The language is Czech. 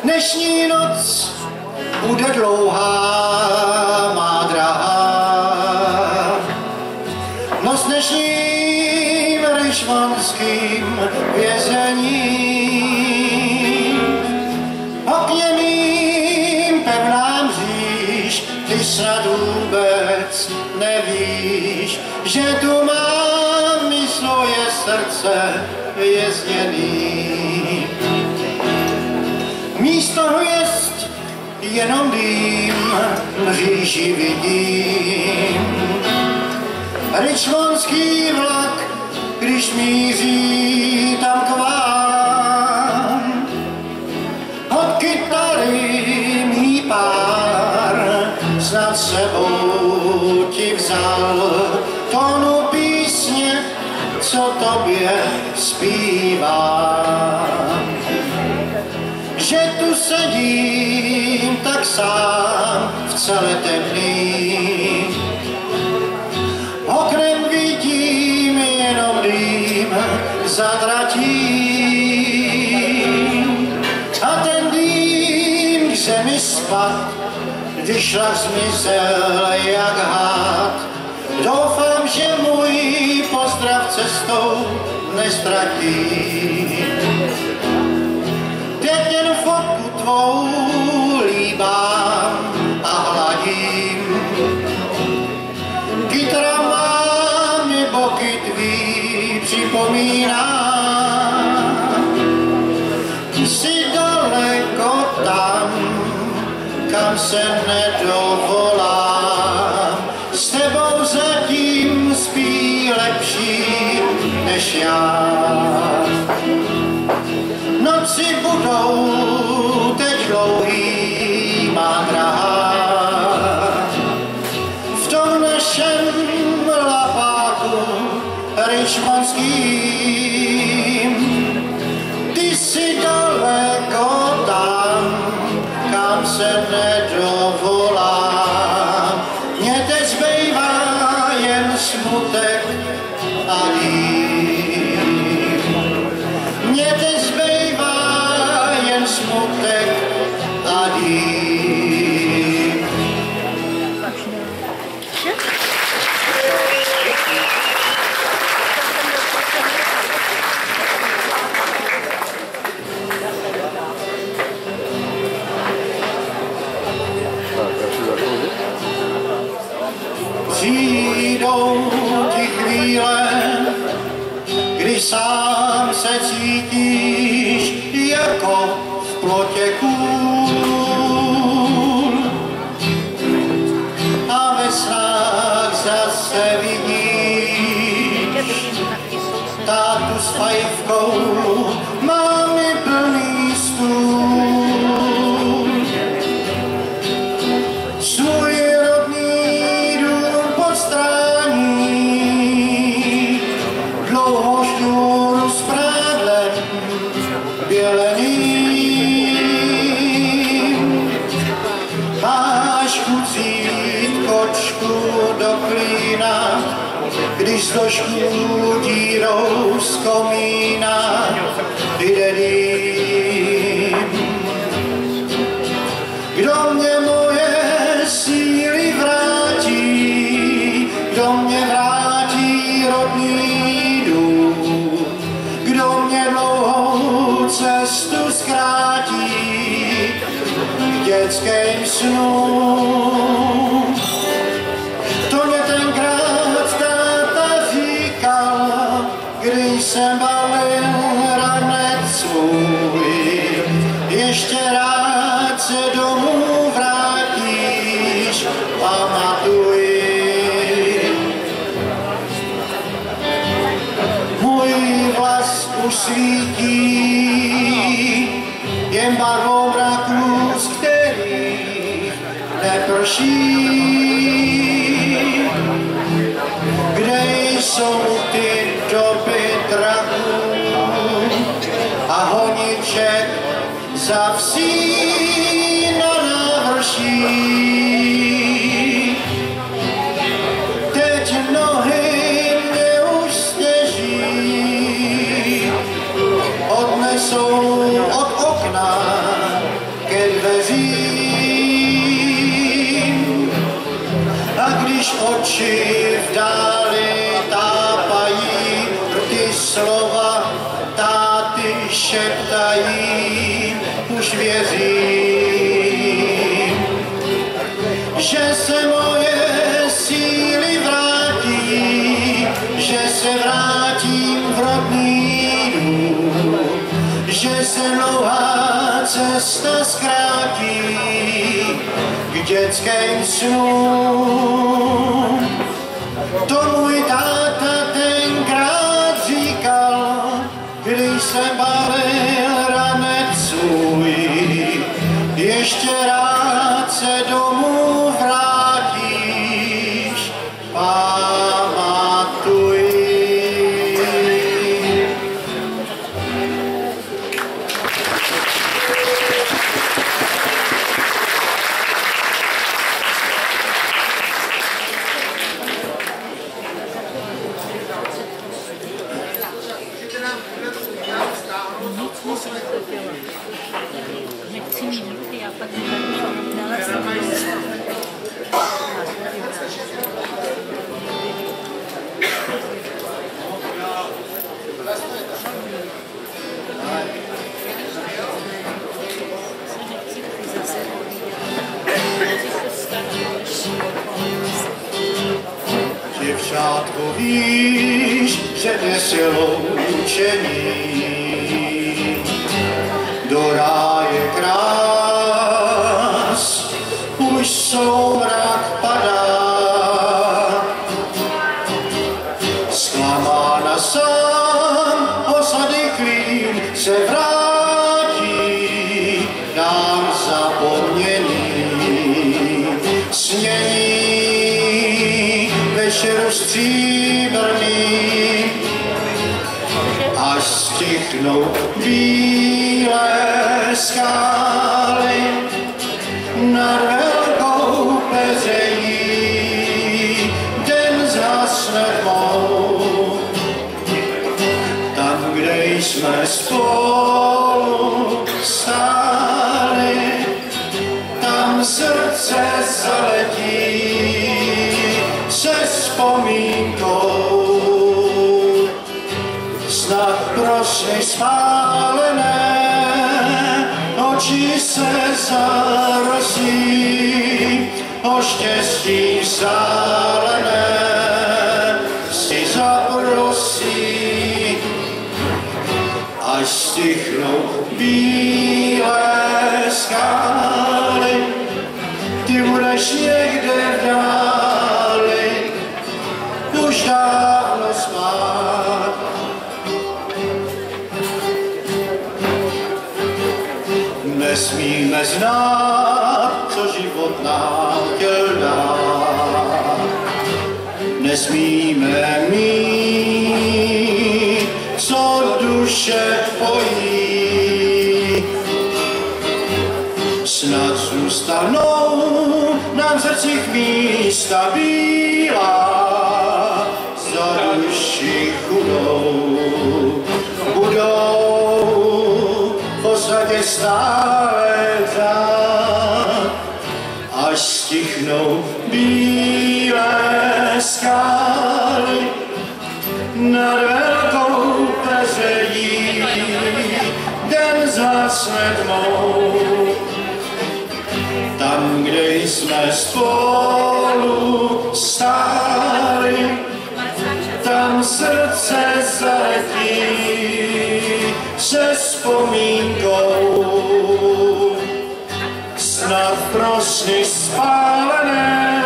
Dnešní noc bude dlouhá, má drahá. Noc dnešním ryšmanským vězením. Okně mým pevná mříž, ty snad vůbec nevíš, že tu mám i svoje srdce vězněný. Místo hvězd jenom dým mříži vidím. Richmondský vlak, když míří tam k vám, od kytary mý pár snad sebou ti vzal tónu písně, co tobě zpívám. Že tu sedím tak sám v celé temný, oknem vidím jenom dým za tratím. A ten dým k zemi spad, když šlak zmizel jak hád. Doufám, že můj pozdrav cestou nestratí. Teď jen fotku tvou líbám a hladím. Kytara má mě boky tvý připomíná. Jsi daleko tam, kam se nedovolám. S tebou zatím spí lepší než já. Noci budou teď dlouhý, má drahá. V tom našem lapáku richmondským. Ty jsi daleko tam, kam se nedovolám. Mně teď zbývá jen smutek a dým. Mně teď zbývá jen smutek a dým. Přijdou ti chvíle, kdy sám se cítíš jako v plotě kůl. A ve snách zase vidíš tátu s fajfkou, máme plný stůl. Svůj rodný dům podstrání, dlouho šňůru s prádlem běleným. Máš chuť vzít kočku do klína, když s došku dírou z komína jde dým. Kdo mě moje síly vrátí, kdo mě vrátí rodný dům, kdo mě dlouhou cestu zkrátí k dětským snům. To mě tenkrát táta říkal, když jsem balil ranec svůj. Ještě rád se domů vrátíš, pamatuj. Můj vlas už svítí jen barvou mraků, z kterých neprší. Kde jsou ty doby draků a honiček za vsí na návrší. Teď nohy mě už stěží, odnesou od okna uši v dáli tápají, rty slova táty šeptají, už věřím, že se moje síly vrátí, že se vrátím v rodný dům, že se dlouhá cesta zkrátí k dětským snům. To můj táta tenkrát říkal, když jsem balil ranec svůj, ještě rád se domů vrátíš, pamatuj. Nechci minuty, já pak dala Děvčátko, víš, že dnes je loučení, do ráje krás, už soumrak padá. Zklamána sám osady klín se vrátí, dám zapomněný snění večeru stříbrný, až stichnou bílé skály nad velkou peřejí, den zhasne tmou. Tam, kde jsme spolu stáli, tam srdce zaletí se vzpomínkou. Snad prosny spálené, oči se zarosí, o štěstí vzdálené si zaprosí, až stichnou bílé skály, ty budeš někde v dáli, už dávno spát. Nesmíme znát, co život nám chtěl dát. Nesmíme mít, co duše pojí. Snad zůstanou nám v srdcích místa bílá, za duši chudou budou v osadě stále dát, až stichnou bílé skály nad velkou peřejí, den zhasne tmou. Tam, kde jsme spolu stáli, tam srdce zaletí se vzpomínkou. Snad prosny spálené,